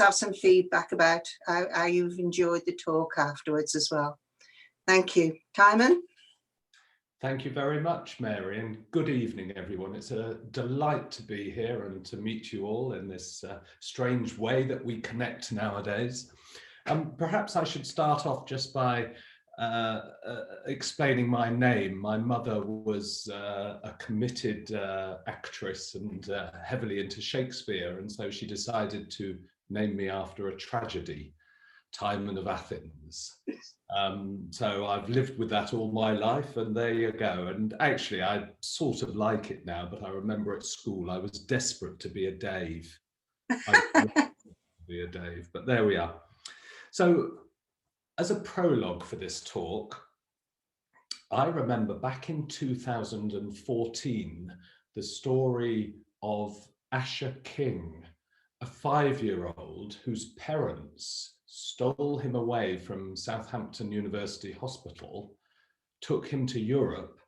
have some feedback about how you've enjoyed the talk afterwards as well. Thank you. Timon? Thank you very much, Mary, and good evening, everyone. It's a delight to be here and to meet you all in this strange way that we connect nowadays. Perhaps I should start off just by explaining my name. My mother was a committed actress and heavily into Shakespeare, and so she decided to name me after a tragedy, Timon of Athens. So I've lived with that all my life, and there you go. And actually I sort of like it now, but I remember at school I was desperate to be a Dave. But there we are. So as a prologue for this talk, I remember back in 2014 the story of Asher King, a 5-year-old whose parents stole him away from Southampton University Hospital, took him to Europe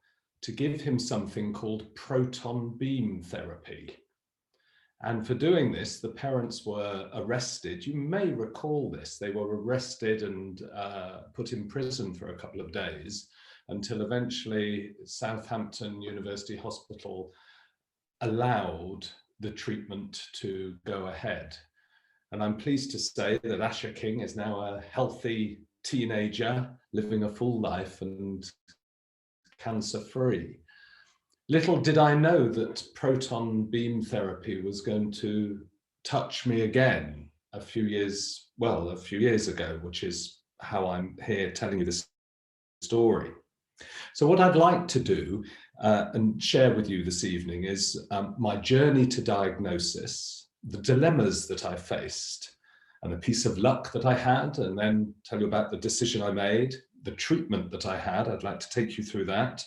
to give him something called proton beam therapy. And for doing this, the parents were arrested. You may recall this. They were arrested and put in prison for a couple of days until eventually Southampton University Hospital allowed the treatment to go ahead. And I'm pleased to say that Asher King is now a healthy teenager living a full life and cancer-free. Little did I know that proton beam therapy was going to touch me again a few years ago, which is how I'm here telling you this story. So what I'd like to do and share with you this evening is my journey to diagnosis, the dilemmas that I faced, and the piece of luck that I had, and then tell you about the decision I made, the treatment that I had. I'd like to take you through that,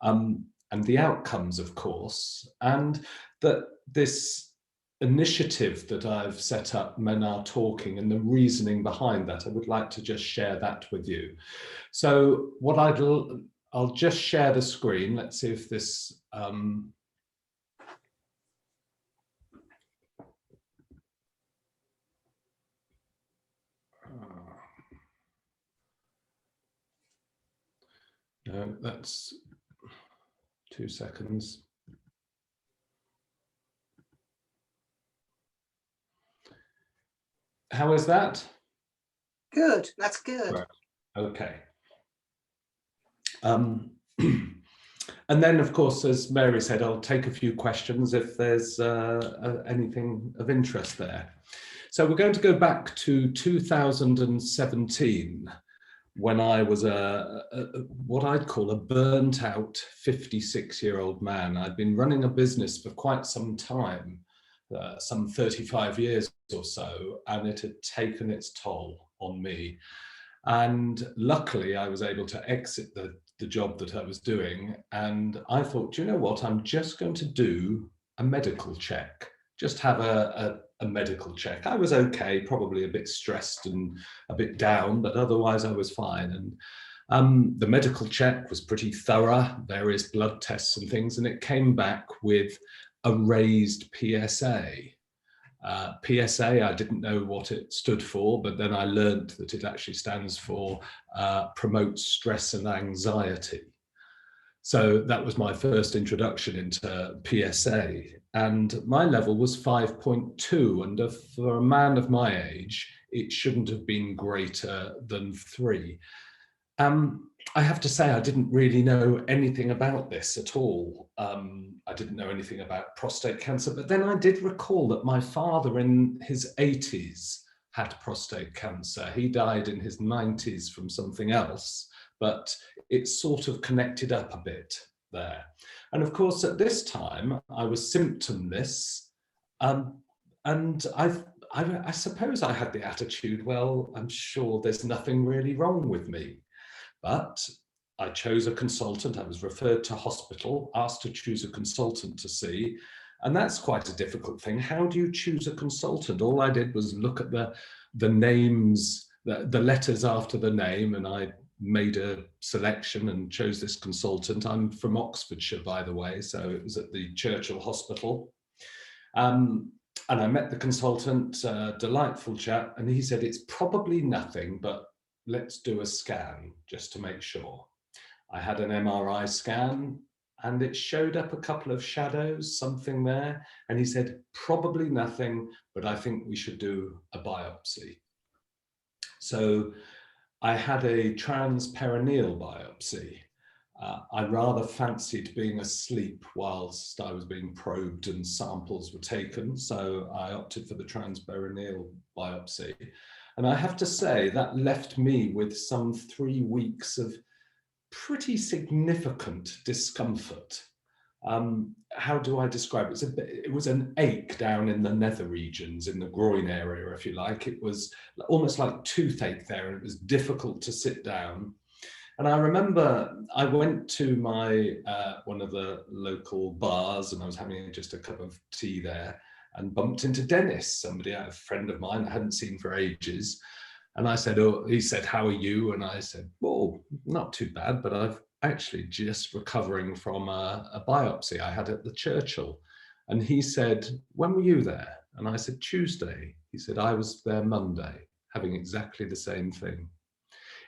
and the outcomes, of course, and that this initiative that I've set up, Men Are Talking, and the reasoning behind that. I would like to just share that with you. So what I'll just share the screen. Let's see if this no, that's 2 seconds. How is that? Good, that's good. Right. Okay. And then, of course, as Mary said, I'll take a few questions if there's anything of interest there. So we're going to go back to 2017, when I was what I'd call a burnt out 56-year-old man. I'd been running a business for quite some time, some 35 years or so, and it had taken its toll on me. And luckily I was able to exit the job that I was doing. And I thought, you know what, I'm just going to do a medical check, just have a medical check. I was okay, probably a bit stressed and a bit down, but otherwise I was fine. And the medical check was pretty thorough, various blood tests and things, and it came back with a raised PSA. PSA, I didn't know what it stood for, but then I learned that it actually stands for promotes stress and anxiety. So that was my first introduction into PSA, and my level was 5.2, and for a man of my age, it shouldn't have been greater than 3. I have to say I didn't really know anything about this at all. I didn't know anything about prostate cancer, but then I did recall that my father in his 80s had prostate cancer. He died in his 90s from something else, but it sort of connected up a bit there. And of course, at this time, I was symptomless, and I suppose I had the attitude, well, I'm sure there's nothing really wrong with me. But I chose a consultant. I was referred to hospital, asked to choose a consultant to see. And that's quite a difficult thing. How do you choose a consultant? All I did was look at the names, the letters after the name, and I made a selection and chose this consultant. I'm from Oxfordshire, by the way, so it was at the Churchill Hospital. And I met the consultant, delightful chap, and he said, it's probably nothing, but let's do a scan just to make sure. I had an MRI scan and it showed up a couple of shadows, something there. And he said, probably nothing, but I think we should do a biopsy. So I had a transperineal biopsy. I rather fancied being asleep whilst I was being probed and samples were taken, so I opted for the transperineal biopsy. And I have to say that left me with some 3 weeks of pretty significant discomfort. How do I describe it? It was an ache down in the nether regions, in the groin area, if you like. It was almost like toothache there, and it was difficult to sit down. And I remember I went to my one of the local bars, and I was having just a cup of tea there, and bumped into Dennis, somebody, a friend of mine I hadn't seen for ages. And I said, oh, he said, how are you? And I said, oh, not too bad, but I've actually just recovering from a biopsy I had at the Churchill. And he said, when were you there? And I said, Tuesday. He said, I was there Monday, having exactly the same thing.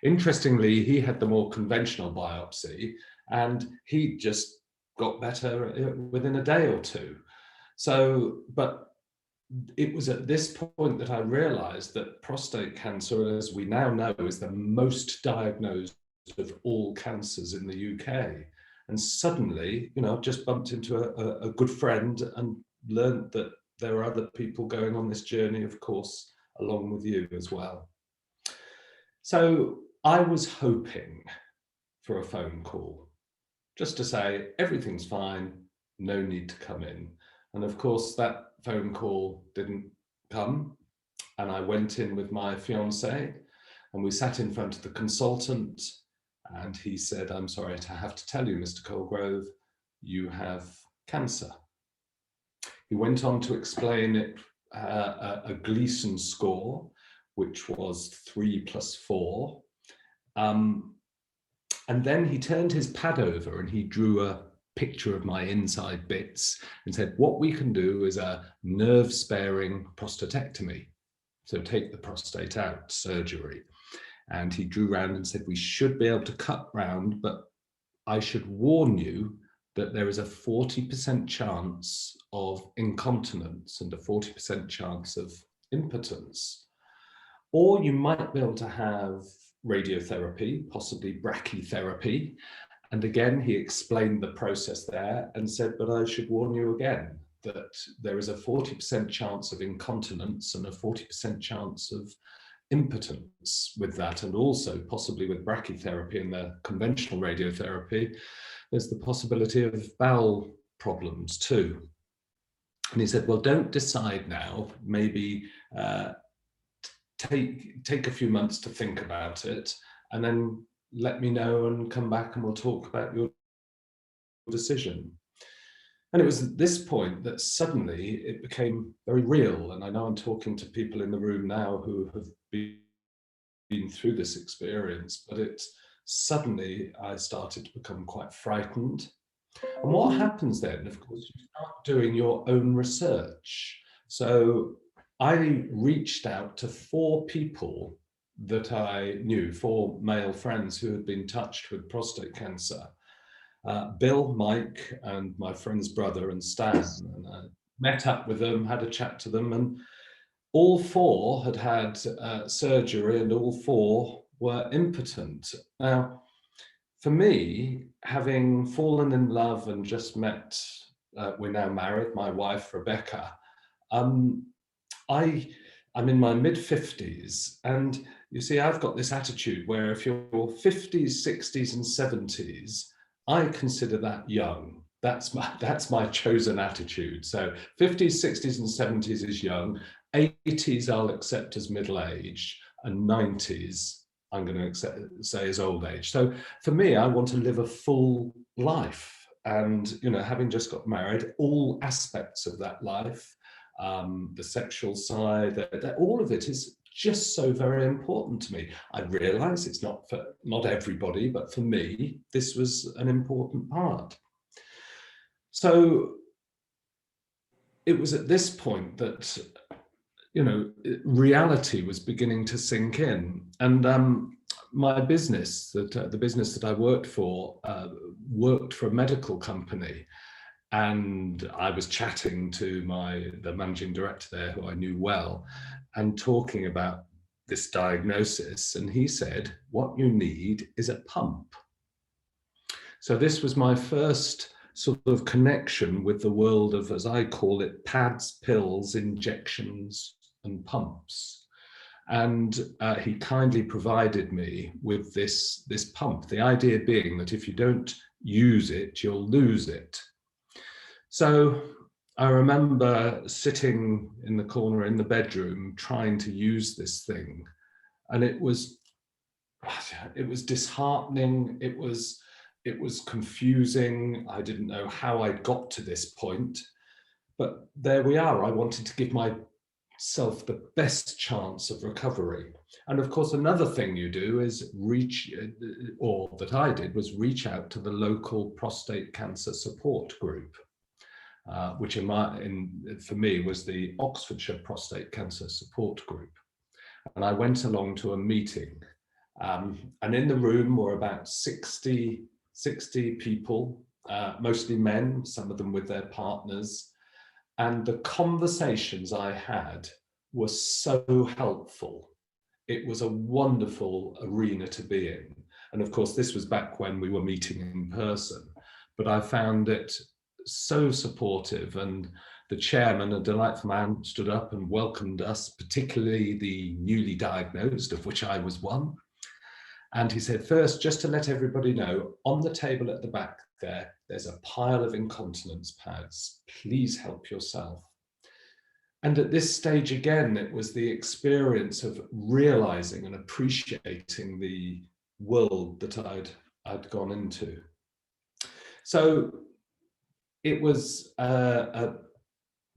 Interestingly, he had the more conventional biopsy and he just got better within a day or two. So, but it was at this point that I realized that prostate cancer, as we now know, is the most diagnosed of all cancers in the UK. And suddenly, you know, I've just bumped into a good friend and learned that there are other people going on this journey, of course, along with you as well. So I was hoping for a phone call, just to say, everything's fine, no need to come in. And of course, that phone call didn't come. And I went in with my fiance and we sat in front of the consultant and he said, I'm sorry to have to tell you, Mr. Colegrove, you have cancer. He went on to explain it, a Gleason score, which was 3 + 4. And then he turned his pad over and he drew a picture of my inside bits and said, what we can do is a nerve-sparing prostatectomy. So take the prostate out, surgery. And he drew round and said, we should be able to cut round, but I should warn you that there is a 40% chance of incontinence and a 40% chance of impotence. Or you might be able to have radiotherapy, possibly brachytherapy. And again, he explained the process there and said, but I should warn you again that there is a 40% chance of incontinence and a 40% chance of impotence with that. And also possibly with brachytherapy and the conventional radiotherapy, there's the possibility of bowel problems too. And he said, well, don't decide now, maybe take a few months to think about it and then let me know and come back and we'll talk about your decision. And it was at this point that suddenly it became very real. And I know I'm talking to people in the room now who have been through this experience, but it suddenly I started to become quite frightened. And what happens then, of course, you start doing your own research. So I reached out to 4 people that I knew, 4 male friends who had been touched with prostate cancer. Bill, Mike, and my friend's brother and Stan. And I met up with them, had a chat to them, and all 4 had had surgery and all 4 were impotent. Now, for me, having fallen in love and just met, we're now married, my wife, Rebecca, I'm in my mid-50s, and you see, I've got this attitude where if you're 50s, 60s, and 70s, I consider that young. That's my chosen attitude. So 50s, 60s, and 70s is young. 80s I'll accept as middle-aged, and 90s I'm going to say is old age. So for me, I want to live a full life, and you know, having just got married, all aspects of that life. The sexual side, all of it is just so very important to me. I realize it's not for not everybody, but for me, this was an important part. So it was at this point that, you know, reality was beginning to sink in. And my business, the business that I worked for a medical company. And I was chatting to the managing director there, who I knew well, and talking about this diagnosis. And he said, what you need is a pump. So this was my first sort of connection with the world of, as I call it, pads, pills, injections, and pumps. And he kindly provided me with this pump, the idea being that if you don't use it, you'll lose it. So I remember sitting in the corner in the bedroom trying to use this thing, and it was disheartening. It was confusing. I didn't know how I got to this point, but there we are. I wanted to give myself the best chance of recovery. And of course, another thing you do is that I did was reach out to the local prostate cancer support group. Which for me was the Oxfordshire Prostate Cancer Support Group. And I went along to a meeting, and in the room were about 60 people, mostly men, some of them with their partners. And the conversations I had were so helpful. It was a wonderful arena to be in. And of course, this was back when we were meeting in person, but I found it so supportive, and the chairman, a delightful man, stood up and welcomed us, particularly the newly diagnosed, of which I was one. And he said, first, just to let everybody know, on the table at the back there's a pile of incontinence pads. Please help yourself. And at this stage, again, it was the experience of realizing and appreciating the world that I'd gone into. So it was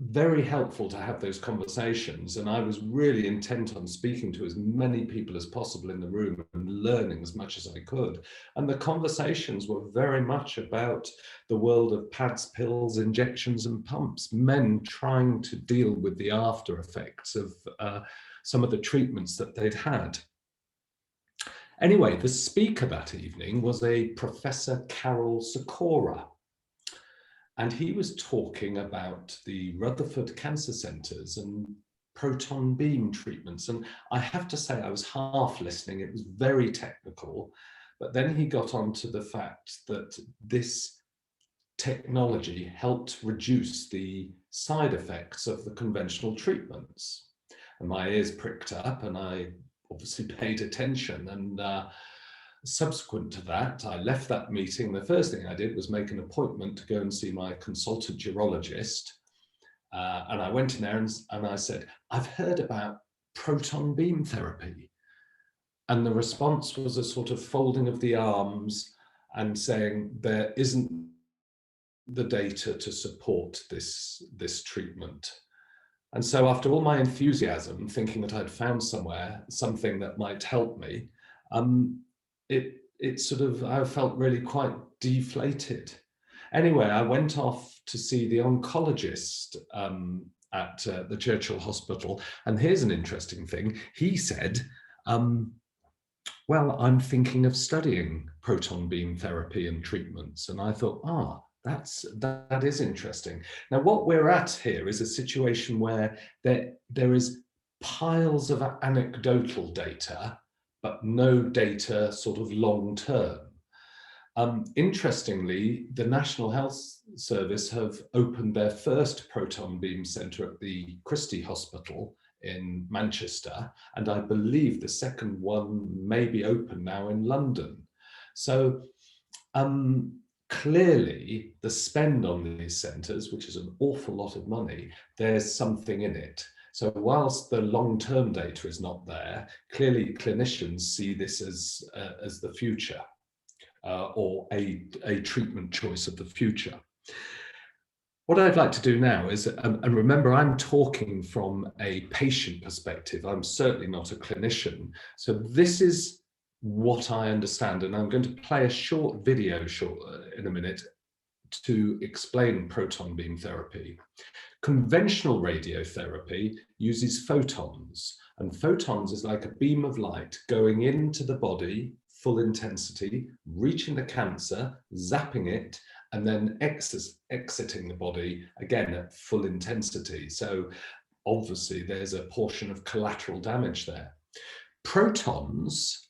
very helpful to have those conversations, and I was really intent on speaking to as many people as possible in the room and learning as much as I could. And the conversations were very much about the world of pads, pills, injections, and pumps, men trying to deal with the after effects of some of the treatments that they'd had. Anyway, the speaker that evening was a Professor Carol Sikora. And he was talking about the Rutherford Cancer Centres and proton beam treatments. And I have to say, I was half listening. It was very technical. But then he got on to the fact that this technology helped reduce the side effects of the conventional treatments. And my ears pricked up, and I obviously paid attention. And subsequent to that, I left that meeting. The first thing I did was make an appointment to go and see my consultant urologist. And I went in there and I said, I've heard about proton beam therapy. And the response was a sort of folding of the arms and saying, there isn't the data to support this treatment. And so after all my enthusiasm, thinking that I'd found something that might help me, I felt really quite deflated. Anyway, I went off to see the oncologist at the Churchill Hospital. And here's an interesting thing. He said, well, I'm thinking of studying proton beam therapy and treatments. And I thought, that is interesting. Now, what we're at here is a situation where there is piles of anecdotal data, but no data sort of long term. Interestingly, the National Health Service have opened their first proton beam centre at the Christie Hospital in Manchester, and I believe the second one may be open now in London. So clearly the spend on these centres, which is an awful lot of money, there's something in it. So whilst the long-term data is not there, clearly clinicians see this as the future or a treatment choice of the future. What I'd like to do now is, and remember, I'm talking from a patient perspective. I'm certainly not a clinician. So this is what I understand, and I'm going to play a short video in a minute to explain proton beam therapy. Conventional radiotherapy uses photons, and photons is like a beam of light going into the body, full intensity, reaching the cancer, zapping it, and then exiting the body again at full intensity. So obviously there's a portion of collateral damage there. Protons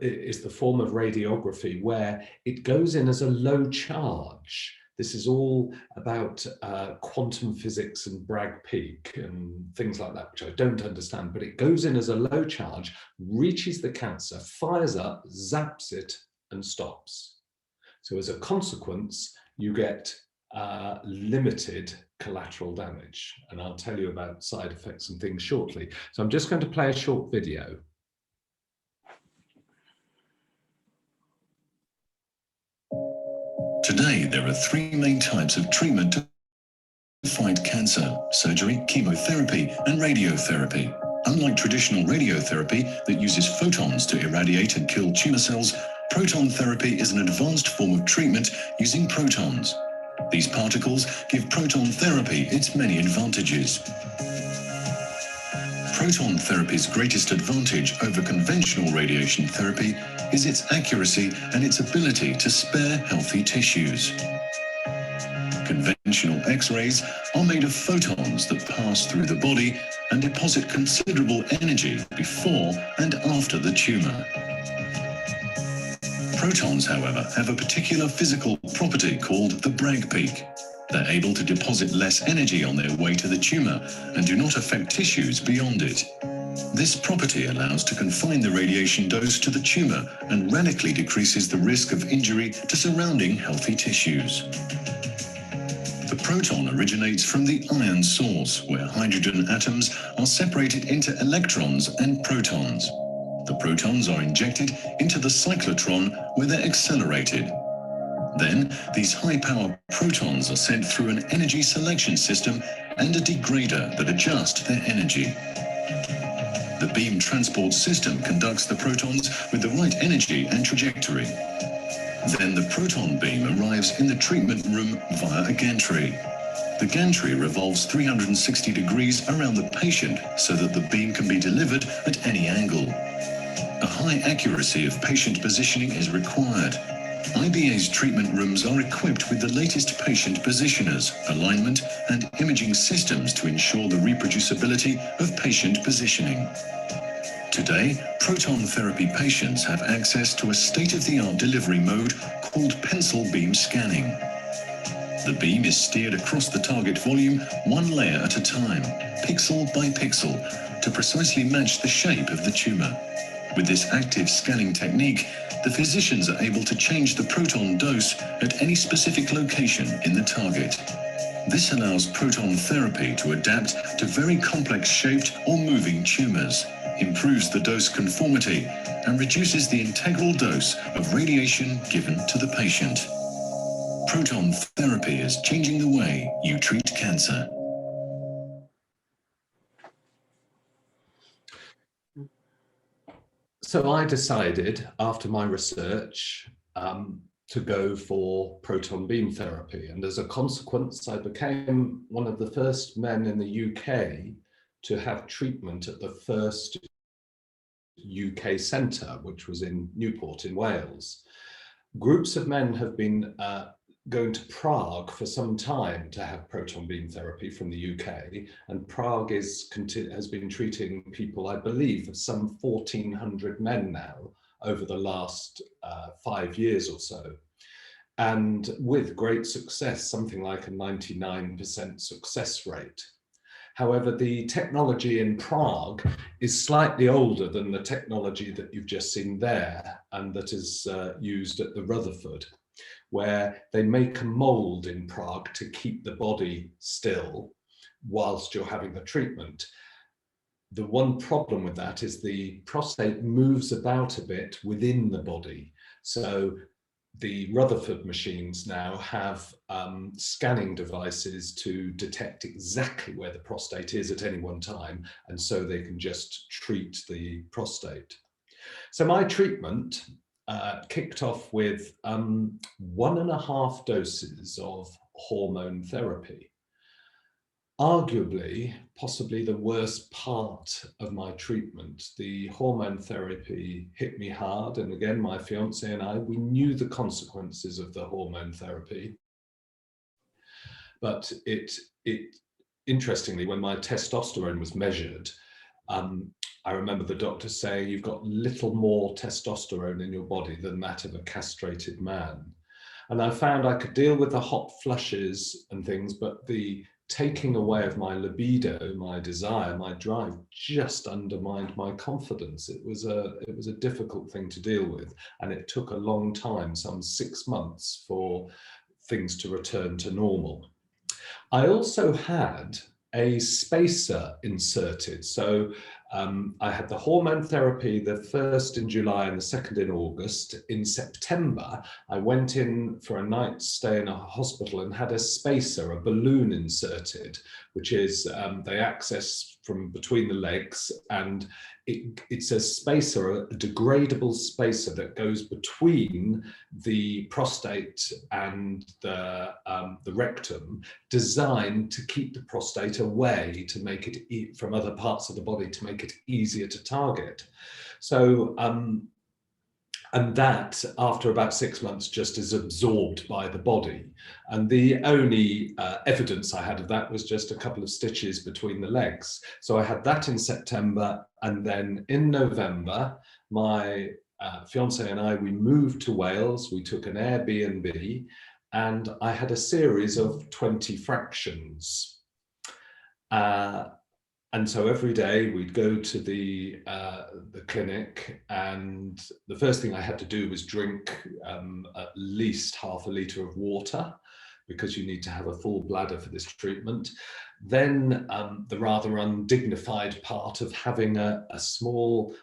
is the form of radiography where it goes in as a low charge. This is all about quantum physics and Bragg peak and things like that, which I don't understand, but it goes in as a low charge, reaches the cancer, fires up, zaps it, and stops. So as a consequence, you get limited collateral damage. And I'll tell you about side effects and things shortly. So I'm just going to play a short video. Today, there are three main types of treatment to fight cancer: surgery, chemotherapy, and radiotherapy. Unlike traditional radiotherapy that uses photons to irradiate and kill tumor cells, proton therapy is an advanced form of treatment using protons. These particles give proton therapy its many advantages. Proton therapy's greatest advantage over conventional radiation therapy is its accuracy and its ability to spare healthy tissues. Conventional X-rays are made of photons that pass through the body and deposit considerable energy before and after the tumor. Protons, however, have a particular physical property called the Bragg peak. They're able to deposit less energy on their way to the tumor and do not affect tissues beyond it. This property allows to confine the radiation dose to the tumor and radically decreases the risk of injury to surrounding healthy tissues. The proton originates from the ion source, where hydrogen atoms are separated into electrons and protons. The protons are injected into the cyclotron, where they're accelerated. Then, these high-power protons are sent through an energy selection system and a degrader that adjusts their energy. The beam transport system conducts the protons with the right energy and trajectory. Then the proton beam arrives in the treatment room via a gantry. The gantry revolves 360 degrees around the patient so that the beam can be delivered at any angle. A high accuracy of patient positioning is required. IBA's treatment rooms are equipped with the latest patient positioners, alignment, and imaging systems to ensure the reproducibility of patient positioning. Today, proton therapy patients have access to a state-of-the-art delivery mode called pencil beam scanning. The beam is steered across the target volume one layer at a time, pixel by pixel, to precisely match the shape of the tumor. With this active scanning technique, the physicians are able to change the proton dose at any specific location in the target. This allows proton therapy to adapt to very complex shaped or moving tumors, improves the dose conformity, and reduces the integral dose of radiation given to the patient. Proton therapy is changing the way you treat cancer. So I decided after my research to go for proton beam therapy. And as a consequence, I became one of the first men in the UK to have treatment at the first UK centre, which was in Newport in Wales. Groups of men have been going to Prague for some time to have proton beam therapy from the UK, and Prague has been treating people, I believe, some 1,400 men now over the last 5 years or so, and with great success, something like a 99% success rate. However, the technology in Prague is slightly older than the technology that you've just seen there, and that is used at the Rutherford, where they make a mold in Prague to keep the body still whilst you're having the treatment. The one problem with that is the prostate moves about a bit within the body. So the Rutherford machines now have scanning devices to detect exactly where the prostate is at any one time, and so they can just treat the prostate. So my treatment kicked off with 1.5 doses of hormone therapy. arguably, possibly the worst part of my treatment. The hormone therapy hit me hard. And again, my fiance and I, we knew the consequences of the hormone therapy. But it interestingly, when my testosterone was measured, I remember the doctor saying, you've got little more testosterone in your body than that of a castrated man. And I found I could deal with the hot flushes and things, but the taking away of my libido, my desire, my drive, just undermined my confidence. It was a difficult thing to deal with, and it took a long time, some 6 months, for things to return to normal. I also had a spacer inserted. So I had the hormone therapy, the first in July and the second in August. In September, I went in for a night's stay in a hospital and had a spacer, a balloon inserted, which is they access from between the legs, and it's a spacer, a degradable spacer that goes between the prostate and the rectum, designed to keep the prostate away, to make it from other parts of the body, to make it easier to target. So, and that, after about 6 months, just is absorbed by the body. And the only evidence I had of that was just a couple of stitches between the legs. So I had that in September, and then in November, my fiance and I, we moved to Wales. We took an Airbnb, and I had a series of 20 fractions. And so every day we'd go to the clinic, and the first thing I had to do was drink at least half a litre of water, because you need to have a full bladder for this treatment. Then the rather undignified part of having a small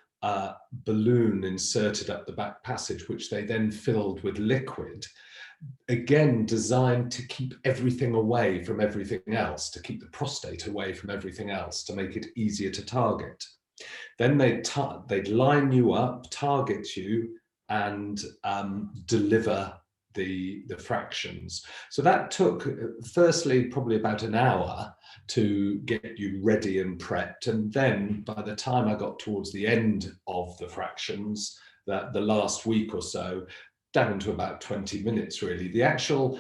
balloon inserted up the back passage, which they then filled with liquid, again designed to keep everything away from everything else, to keep the prostate away from everything else, to make it easier to target. Then they'd line you up, target you, and deliver the fractions. So that took, firstly, probably about an hour to get you ready and prepped. And then by the time I got towards the end of the fractions, the last week or so, down to about 20 minutes, really. The actual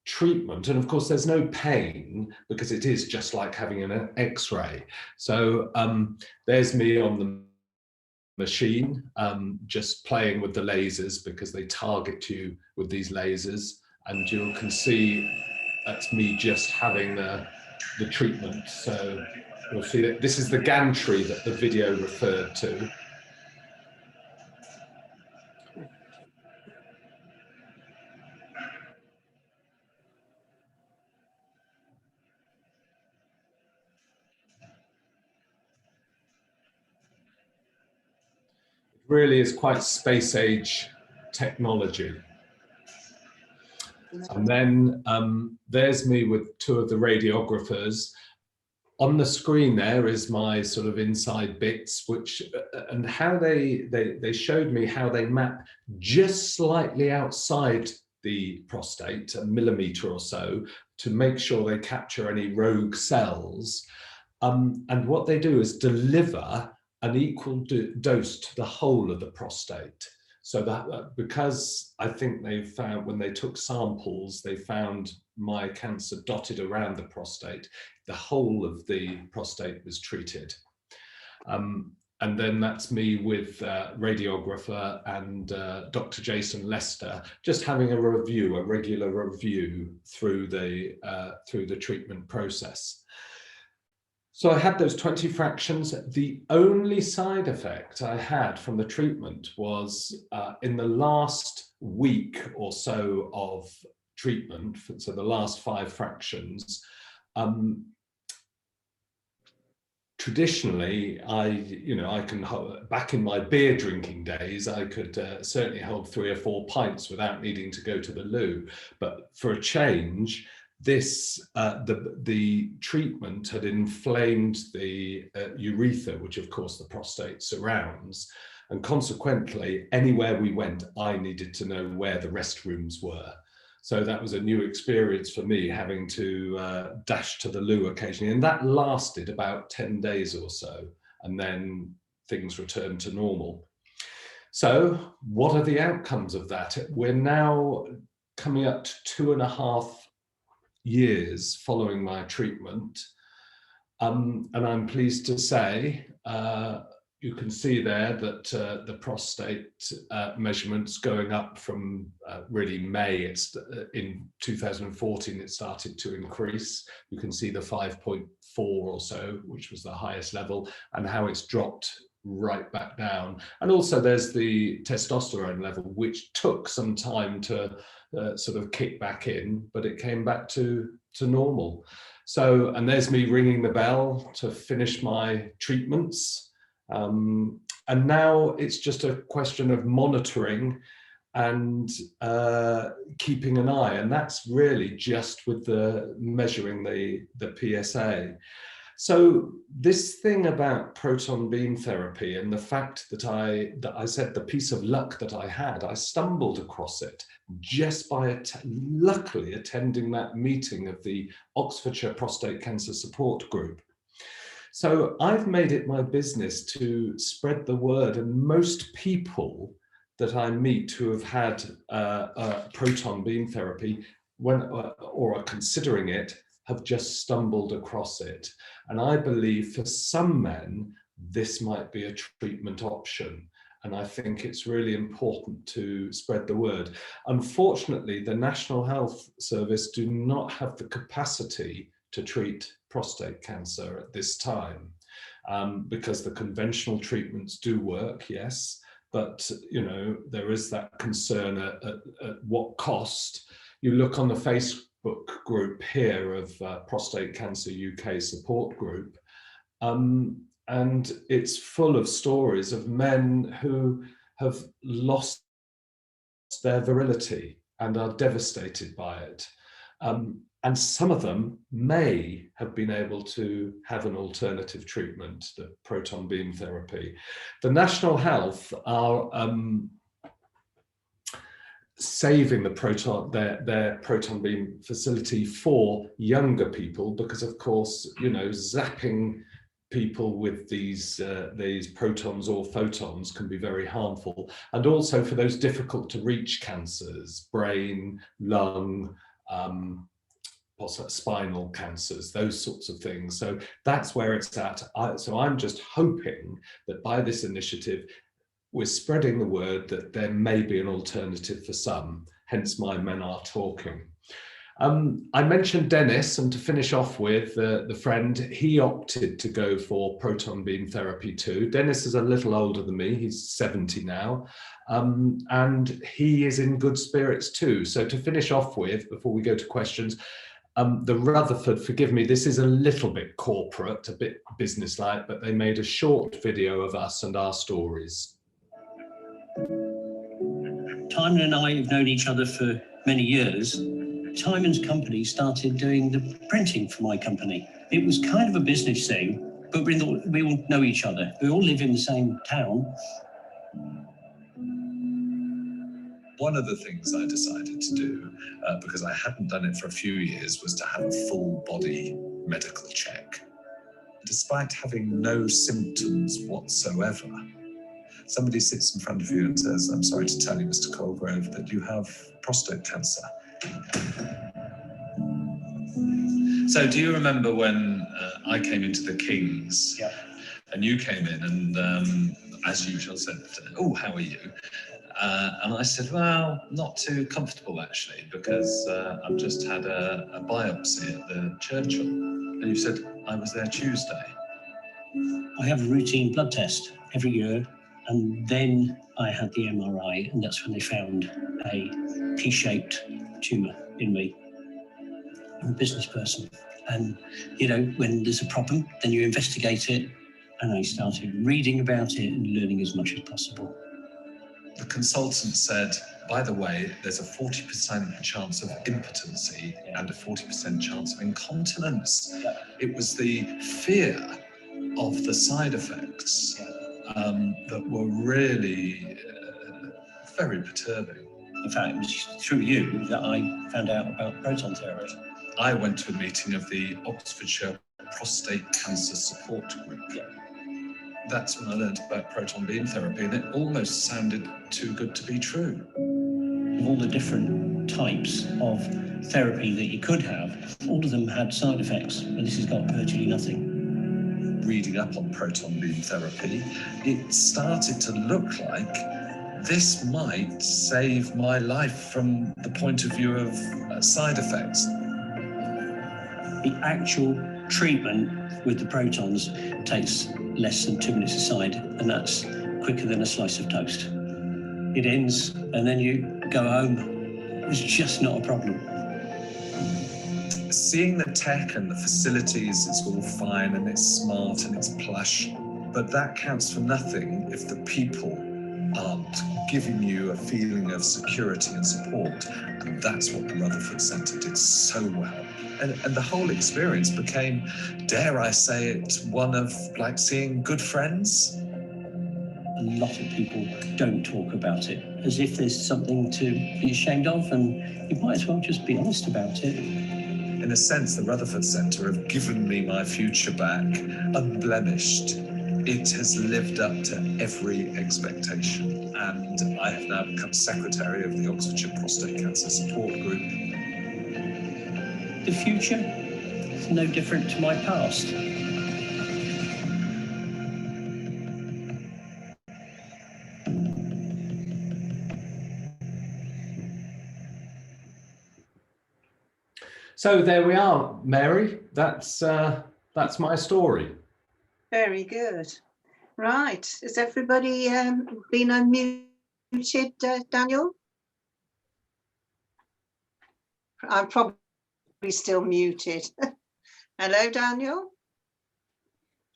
treatment, and of course there's no pain, because it is just like having an X-ray. So there's me on the machine, just playing with the lasers, because they target you with these lasers, and you can see that's me just having the treatment. So you'll see that this is the gantry that the video referred to. Really is quite space age technology. And then there's me with two of the radiographers. On the screen there is my sort of inside bits, which and how they showed me how they map just slightly outside the prostate, a millimeter or so, to make sure they capture any rogue cells. And what they do is deliver an equal dose to the whole of the prostate. So that because I think they found, when they took samples, they found my cancer dotted around the prostate, the whole of the prostate was treated. And then that's me with radiographer and Dr. Jason Lester, just having a review, a regular review through the treatment process. So I had those 20 fractions. The only side effect I had from the treatment was in the last week or so of treatment, so the last 5 fractions, traditionally, I can hold, back in my beer drinking days, I could certainly hold 3 or 4 pints without needing to go to the loo. But for a change, this the treatment had inflamed the urethra, which of course the prostate surrounds, and consequently, anywhere we went, I needed to know where the restrooms were. So that was a new experience for me, having to dash to the loo occasionally. And that lasted about 10 days or so. And then things returned to normal. So what are the outcomes of that? We're now coming up to 2.5 years following my treatment. And I'm pleased to say, you can see there that the prostate measurements going up from really May. It's in 2014 it started to increase. You can see the 5.4 or so, which was the highest level, and how it's dropped right back down. And also there's the testosterone level, which took some time to sort of kick back in, but it came back to normal. So, and there's me ringing the bell to finish my treatments. And now it's just a question of monitoring and keeping an eye. And that's really just with the measuring the PSA. So this thing about proton beam therapy and the fact that I said the piece of luck that I had, I stumbled across it just by luckily attending that meeting of the Oxfordshire Prostate Cancer Support Group. So I've made it my business to spread the word, and most people that I meet who have had proton beam therapy or are considering it have just stumbled across it. And I believe for some men, this might be a treatment option. And I think it's really important to spread the word. Unfortunately, the National Health Service do not have the capacity to treat prostate cancer at this time, because the conventional treatments do work, yes, but there is that concern at what cost. You look on the Facebook group here of Prostate Cancer UK Support Group, and it's full of stories of men who have lost their virility and are devastated by it. And some of them may have been able to have an alternative treatment, the proton beam therapy. The National Health are saving the their proton beam facility for younger people, because of course, zapping people with these protons or photons can be very harmful. And also for those difficult to reach cancers, brain, lung, spinal cancers, those sorts of things. So that's where it's at. So I'm just hoping that by this initiative, we're spreading the word that there may be an alternative for some, hence my men are talking. I mentioned Dennis, and to finish off with the friend, he opted to go for proton beam therapy too. Dennis is a little older than me, he's 70 now, and he is in good spirits too. So to finish off with, before we go to questions, the Rutherford, forgive me, this is a little bit corporate, a bit businesslike, but they made a short video of us and our stories. Timon and I have known each other for many years. Timon's company started doing the printing for my company. It was kind of a business thing, but we all know each other. We all live in the same town. One of the things I decided to do, because I hadn't done it for a few years, was to have a full body medical check. Despite having no symptoms whatsoever, somebody sits in front of you and says, "I'm sorry to tell you, Mr. Colegrove, that you have prostate cancer." So do you remember when I came into the King's? Yeah. And you came in and, as usual, said, "Oh, how are you?" And I said, "Well, not too comfortable, actually, because I've just had a biopsy at the Churchill." And you said, "I was there Tuesday." I have a routine blood test every year, and then I had the MRI, and that's when they found a P-shaped tumour in me. I'm a business person, and when there's a problem, then you investigate it, and I started reading about it and learning as much as possible. The consultant said, "By the way, there's a 40% chance of impotency and a 40% chance of incontinence." Yeah. It was the fear of the side effects that were really very perturbing. In fact, it was through you that I found out about proton therapy. I went to a meeting of the Oxfordshire Prostate Cancer Support Group. Yeah. That's when I learned about proton beam therapy, and it almost sounded too good to be true. Of all the different types of therapy that you could have, all of them had side effects, and this has got virtually nothing. Reading up on proton beam therapy, it started to look like this might save my life from the point of view of side effects. The actual treatment with the protons takes less than 2 minutes aside, and that's quicker than a slice of toast. It ends, and then you go home. It's just not a problem. Seeing the tech and the facilities, it's all fine and it's smart and it's plush, but that counts for nothing if the people aren't giving you a feeling of security and support. And that's what the Rutherford Centre did so well. And the whole experience became, dare I say it, one of like seeing good friends. A lot of people don't talk about it, as if there's something to be ashamed of, and you might as well just be honest about it. In a sense, the Rutherford Centre have given me my future back, unblemished. It has lived up to every expectation, and I have now become secretary of the Oxfordshire Prostate Cancer Support Group. The future is no different to my past. So there we are, Mary. That's my story. Very good. Right. Has everybody been unmuted, Daniel? I'm probably still muted. Hello, Daniel.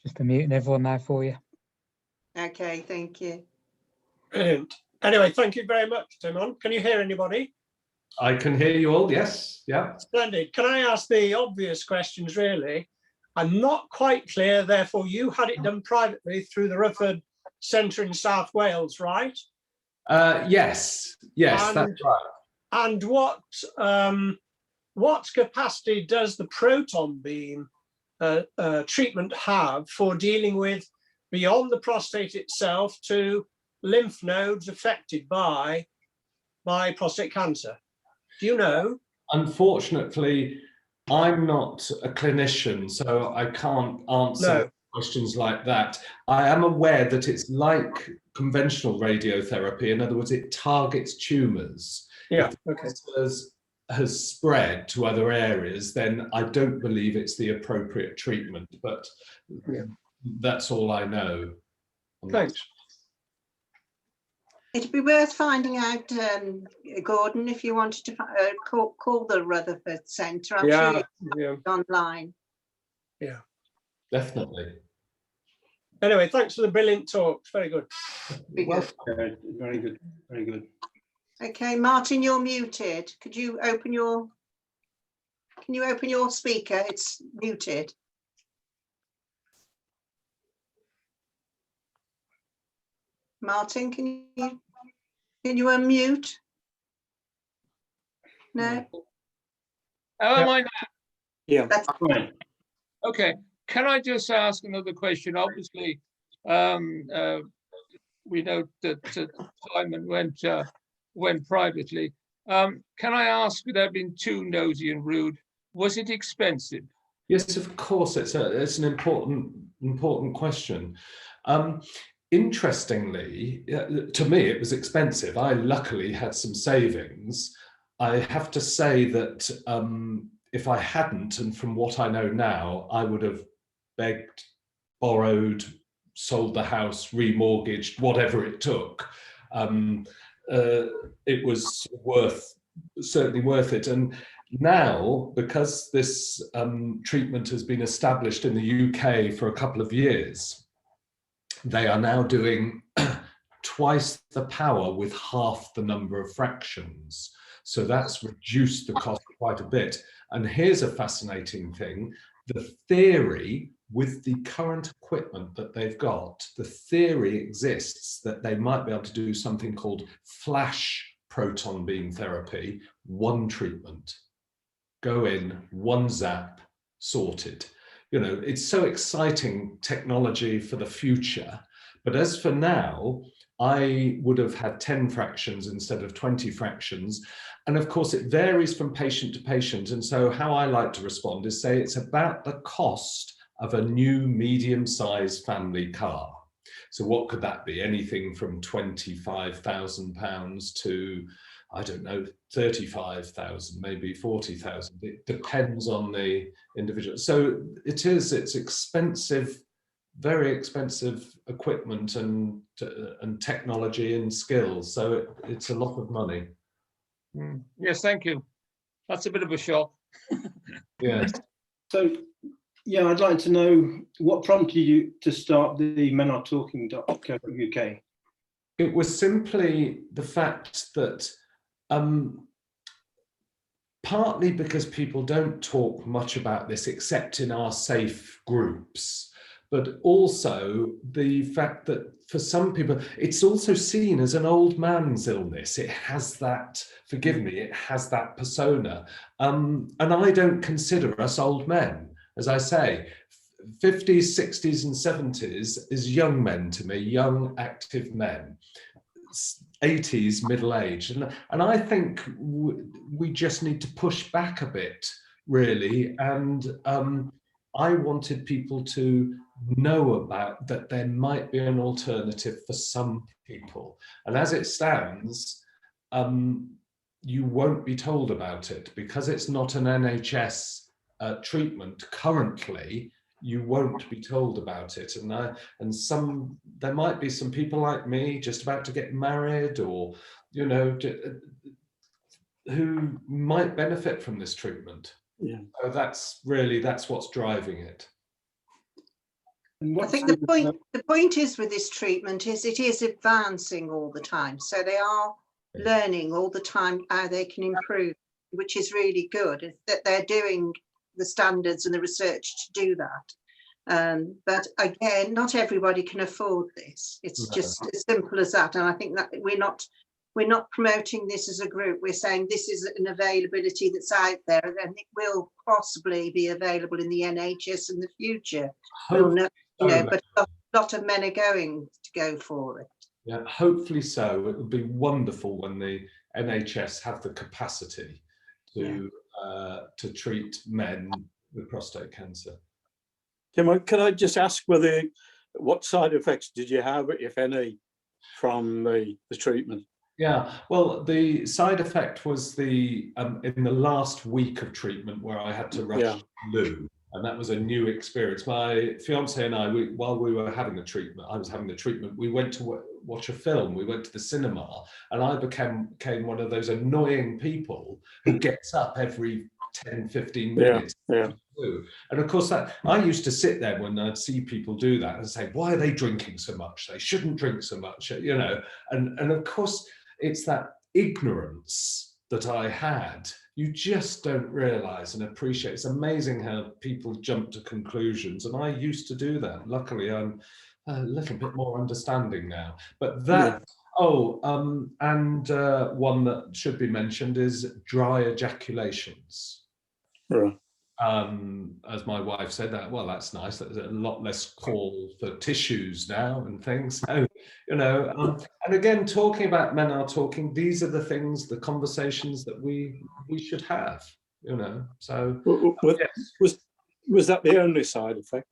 Just unmuting everyone now for you. Okay, thank you. Brilliant. Anyway, thank you very much, Timon. Can you hear anybody? I can hear you all, yes. Yeah. Splendid. Can I ask the obvious questions, really? I'm not quite clear, therefore you had it done privately through the Rutherford Centre in South Wales, right? Yes, that's right. And what capacity does the proton beam treatment have for dealing with, beyond the prostate itself, to lymph nodes affected by prostate cancer? Do you know? Unfortunately, I'm not a clinician, so I can't answer questions like that. I am aware that it's like conventional radiotherapy. In other words, it targets tumours. Yeah, if cancer has spread to other areas, then I don't believe it's the appropriate treatment, but that's all I know. Thanks. It'd be worth finding out, Gordon, if you wanted to call the Rutherford Centre. I'm sure it's online. Yeah, definitely. Anyway, thanks for the brilliant talk. Very good. Very good. Very good. Okay, Martin, you're muted. Could you open your? Can you open your speaker? It's muted. Martin, can you unmute? No. How am I now? Yeah. That's Right. Okay. Can I just ask another question? Obviously, we know that Timon went privately. Can I ask, without being too nosy and rude, was it expensive? Yes, of course. It's an important question. Interestingly, to me, it was expensive. I luckily had some savings. I have to say that if I hadn't, and from what I know now, I would have begged, borrowed, sold the house, remortgaged, whatever it took. It was certainly worth it. And now, because this treatment has been established in the UK for a couple of years, they are now doing twice the power with half the number of fractions. So that's reduced the cost quite a bit. And here's a fascinating thing. The theory, with the current equipment that they've got, the theory exists that they might be able to do something called flash proton beam therapy, one treatment. Go in, one zap, sorted. You know, it's so exciting technology for the future. But as for now, I would have had 10 fractions instead of 20 fractions. And of course, it varies from patient to patient. And so how I like to respond is say it's about the cost of a new medium-sized family car. So what could that be? Anything from £25,000 to, I don't know, 35,000, maybe 40,000. It depends on the individual. So it's expensive, very expensive equipment and technology and skills. So it's a lot of money. Yes, thank you. That's a bit of a shock. Yes. So, yeah, I'd like to know what prompted you to start the menartalking.co.uk. It was simply the fact that partly because people don't talk much about this except in our safe groups, but also the fact that for some people, it's also seen as an old man's illness. It has that, forgive me, it has that persona. And I don't consider us old men. As I say, 50s, 60s and 70s is young men to me, young, active men. 80s, middle age. And I think we just need to push back a bit, really. And I wanted people to know about that there might be an alternative for some people. And as it stands, you won't be told about it because it's not an NHS treatment currently. You won't be told about it, and there might be some people like me just about to get married, or you know, who might benefit from this treatment. Yeah. So that's what's driving it. I think the point is with this treatment is it is advancing all the time, so they are learning all the time how they can improve, which is really good. Is that they're doing the standards and the research to do that. But again, not everybody can afford this. It's just as simple as that. And I think that we're not promoting this as a group. We're saying this is an availability that's out there, and it will possibly be available in the NHS in the future. We'll know, but a lot of men are going to go for it. Yeah, hopefully so. It would be wonderful when the NHS have the capacity to treat men with prostate cancer. Timon, can I just ask what side effects did you have, if any, from the treatment? Yeah, well, the side effect was in the last week of treatment where I had to rush to loo, and that was a new experience. My fiance and I, while we were having the treatment, I was having the treatment, we went to watch a film, we went to the cinema, and I became one of those annoying people who gets up every 10, 15 minutes. Yeah. And of course, I used to sit there when I'd see people do that and say, why are they drinking so much? They shouldn't drink so much, you know. And of course, it's that ignorance that I had. You just don't realize and appreciate. It's amazing how people jump to conclusions. And I used to do that. Luckily, I'm a little bit more understanding now. But that, one that should be mentioned is dry ejaculations. Right. As my wife said, that's nice. There's a lot less call for tissues now and things. So, you know, and again, talking about Men Are Talking, these are the things, the conversations that we should have, you know. So yes. Was that the only side effect?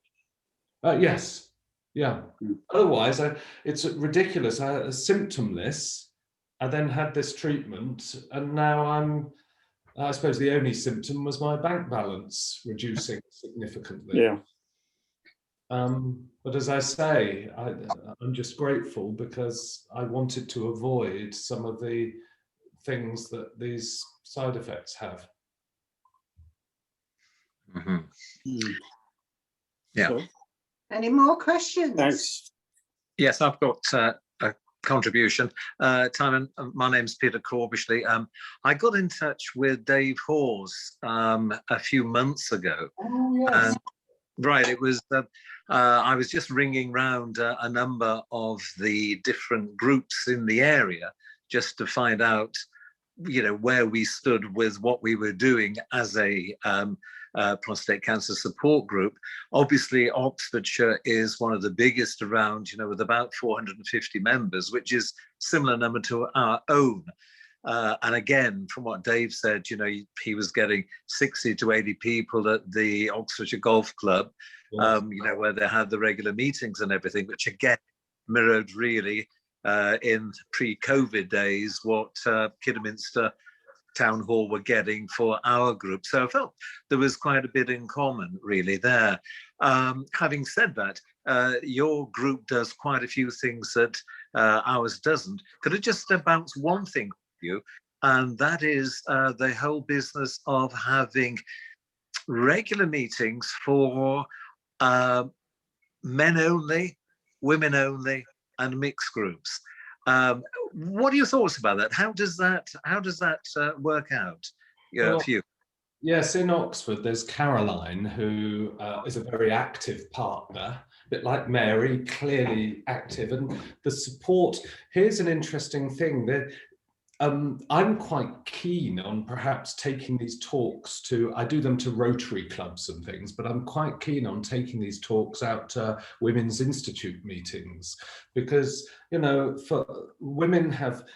Yes. Yeah. Otherwise, it's ridiculous. I was symptomless. I then had this treatment, and now I suppose the only symptom was my bank balance reducing significantly. Yeah. But as I say, I'm just grateful because I wanted to avoid some of the things that these side effects have. Mm-hmm. Yeah. So, any more questions? Thanks. Yes, I've got a contribution. Timon, my name's Peter Corbishley. I got in touch with Dave Hawes a few months ago. Oh, yes. Right, it was, I was just ringing round a number of the different groups in the area just to find out, where we stood with what we were doing as a prostate cancer support group. Obviously, Oxfordshire is one of the biggest around, with about 450 members, which is similar number to our own. And again, from what Dave said, he was getting 60 to 80 people at the Oxfordshire Golf Club, where they had the regular meetings and everything, which again mirrored really in pre-COVID days what Kidderminster Town Hall were getting for our group. So I felt there was quite a bit in common really there. Having said that, your group does quite a few things that ours doesn't. Could I just bounce one thing with you? And that is the whole business of having regular meetings for men only, women only, and mixed groups. What are your thoughts about that? How does that work out for you? Yes, in Oxford, there's Caroline, who is a very active partner, a bit like Mary, clearly active. And the support, here's an interesting thing. That I'm quite keen on perhaps taking these talks to, I do them to Rotary clubs and things, but I'm quite keen on taking these talks out to Women's Institute meetings, because, for women have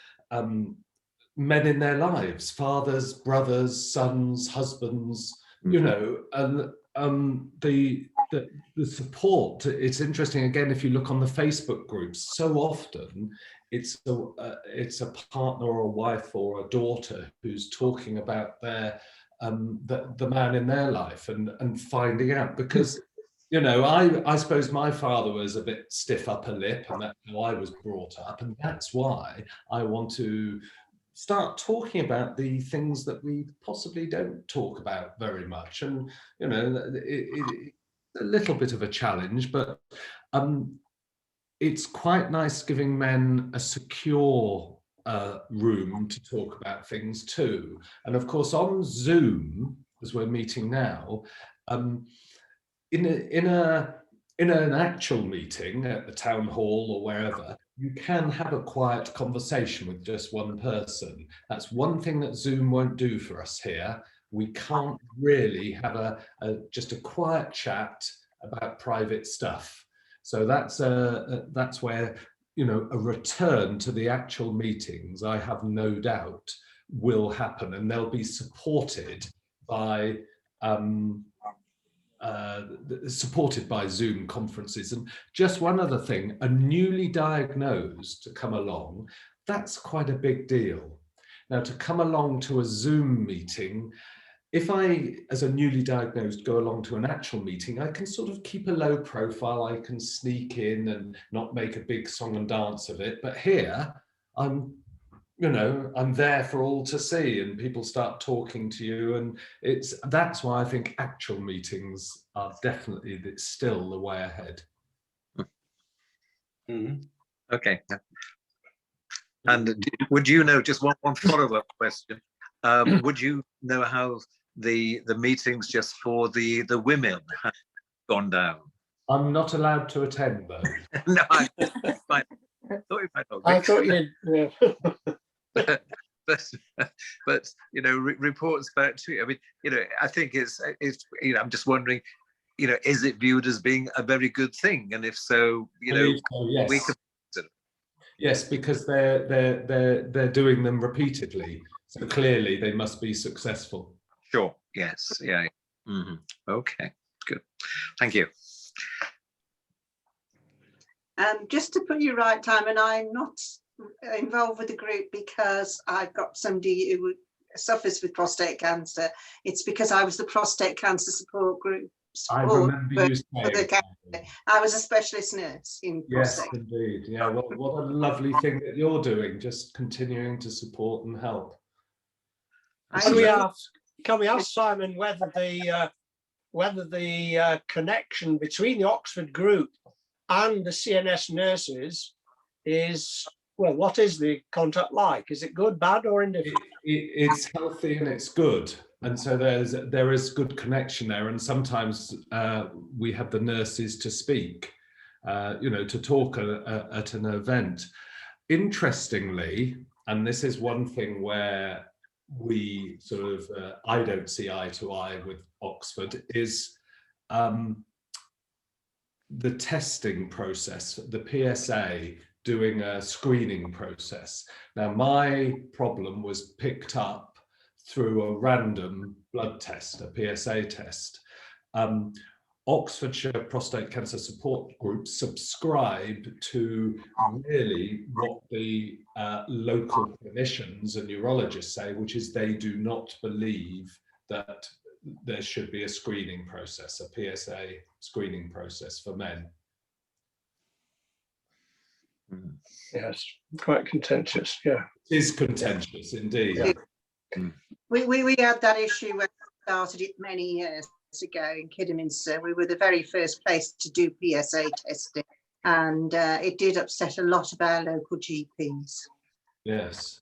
men in their lives, fathers, brothers, sons, husbands, and the support, it's interesting, again, if you look on the Facebook groups, so often it's a partner or a wife or a daughter who's talking about their the man in their life and finding out, because I suppose my father was a bit stiff upper lip, and that's how I was brought up, and that's why I want to start talking about the things that we possibly don't talk about very much. And it's a little bit of a challenge, but it's quite nice giving men a secure room to talk about things too. And of course, on Zoom, as we're meeting now, in an actual meeting at the town hall or wherever, you can have a quiet conversation with just one person. That's one thing that Zoom won't do for us here. We can't really have just a quiet chat about private stuff. So that's where, a return to the actual meetings, I have no doubt, will happen, and they'll be supported by Zoom conferences. And just one other thing, a newly diagnosed to come along, that's quite a big deal. Now, to come along to a Zoom meeting, if I, as a newly diagnosed, go along to an actual meeting, I can sort of keep a low profile, I can sneak in and not make a big song and dance of it. But here, I'm there for all to see, and people start talking to you, and that's why I think actual meetings are definitely still the way ahead. Mm-hmm. Okay. And would you know, just one follow-up question, would you know how the meetings just for the women have gone down? I'm not allowed to attend those. No, I thought you might not be. I thought you. Yeah. but reports back to you. I mean, I think it's I'm just wondering, is it viewed as being a very good thing? And if so, yes. we could. Yes, because they're doing them repeatedly, so clearly they must be successful. Sure. Yes. Yeah. Mm-hmm. Okay. Good. Thank you. Just to put you right, Timon, I'm not involved with the group because I've got somebody who suffers with prostate cancer. It's because I was the prostate cancer support group. I remember you saying. I was a specialist nurse in prostate. Yes, indeed. Yeah, well, what a lovely thing that you're doing, just continuing to support and help. Can we ask Simon whether the connection between the Oxford group and the CNS nurses is, well, what is the contact like? Is it good, bad, or indifferent? It's healthy and it's good. And so there is good connection there. And sometimes we have the nurses to speak, to talk at an event. Interestingly, and this is one thing where we sort of, I don't see eye to eye with Oxford, is the testing process, the PSA doing a screening process. Now, my problem was picked up through a random blood test, a PSA test. Oxfordshire Prostate Cancer Support Group subscribe to really what the local clinicians and neurologists say, which is they do not believe that there should be a screening process, a PSA screening process for men. Yes, quite contentious, yeah. It is contentious indeed. Yeah. We had that issue when we started it many years ago in Kidderminster. We were the very first place to do PSA testing, and it did upset a lot of our local GPs. Yes,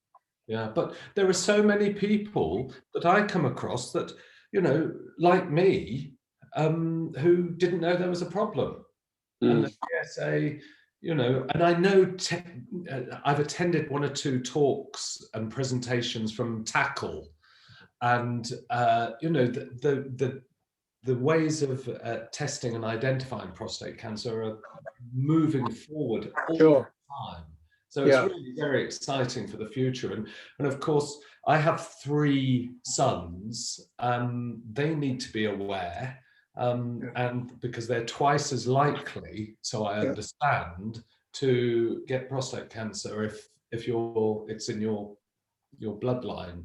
yeah, but there are so many people that I come across that, you know, like me, who didn't know there was a problem. And the PSA, you know, and I know I've attended one or two talks and presentations from Tackle, and you know, the ways of testing and identifying prostate cancer are moving forward all the time. So it's really very exciting for the future. And of course, I have 3 sons. They need to be aware, and because they're twice as likely, so I understand, to get prostate cancer if it's in your bloodline.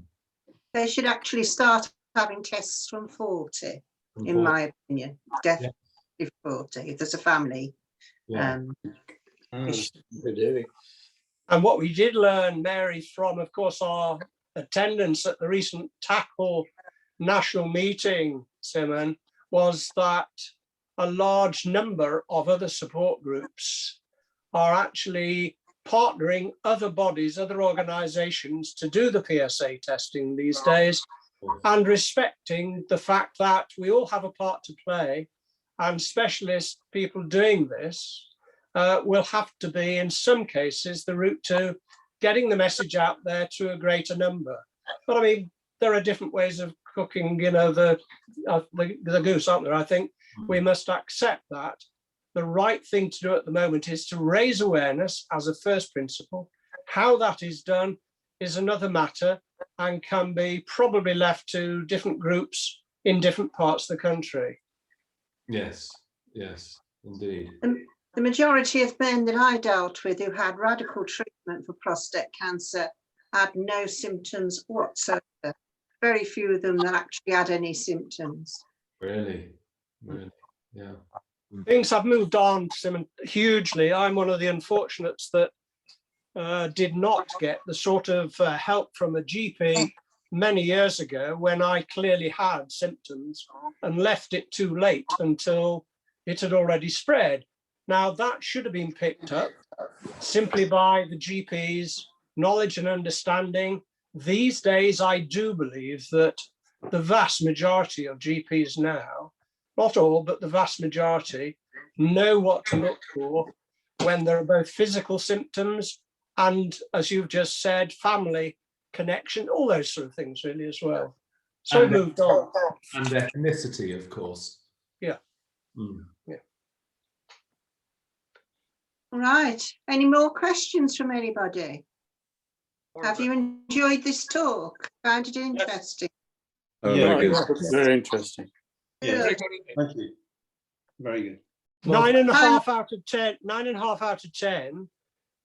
They should actually start having tests from 40, in my opinion. Definitely 40, if there's a family. And what we did learn, Mary, from, of course, our attendance at the recent Tackle national meeting, Timon, was that a large number of other support groups are actually partnering other bodies, other organisations to do the PSA testing these days, and respecting the fact that we all have a part to play, and specialist people doing this will have to be, in some cases, the route to getting the message out there to a greater number. But I mean, there are different ways of cooking, you know, the goose, aren't there? I think we must accept that. The right thing to do at the moment is to raise awareness as a first principle. How that is done is another matter and can be probably left to different groups in different parts of the country. Yes, yes, indeed. The majority of men that I dealt with who had radical treatment for prostate cancer had no symptoms whatsoever. Very few of them that actually had any symptoms. Really? Yeah. Things have moved on, Simon, hugely. I'm one of the unfortunates that did not get the sort of help from a GP many years ago when I clearly had symptoms, and left it too late until it had already spread. Now, that should have been picked up simply by the GP's knowledge and understanding. These days, I do believe that the vast majority of GPs now, not all, but the vast majority, know what to look for when there are both physical symptoms and, as you've just said, family connection, all those sort of things really as well. So it moved on. And ethnicity, of course. Yeah. Yeah. All right. Any more questions from anybody? Have you enjoyed this talk? Found it interesting? Very good. Very interesting. Yeah. Thank you. Very good. 9.5 out of 10. 9.5 out of 10.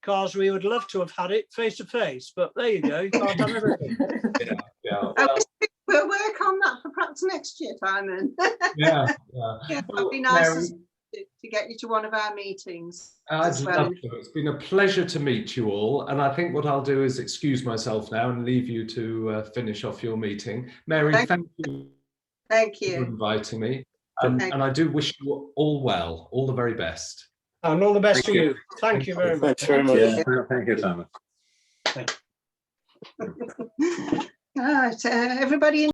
Because we would love to have had it face to face, but there you go. You can't have everything. We'll work on that for perhaps next year, Timon. Yeah, that'd be nice to get you to one of our meetings. I'd love to. It's been a pleasure to meet you all, and I think what I'll do is excuse myself now and leave you to finish off your meeting. Mary, thank you. Thank you for inviting me, and I do wish you all well, all the very best. And all the best to you. Thank you very much. Thanks very much. Yeah, thank you, Simon. All right, everybody.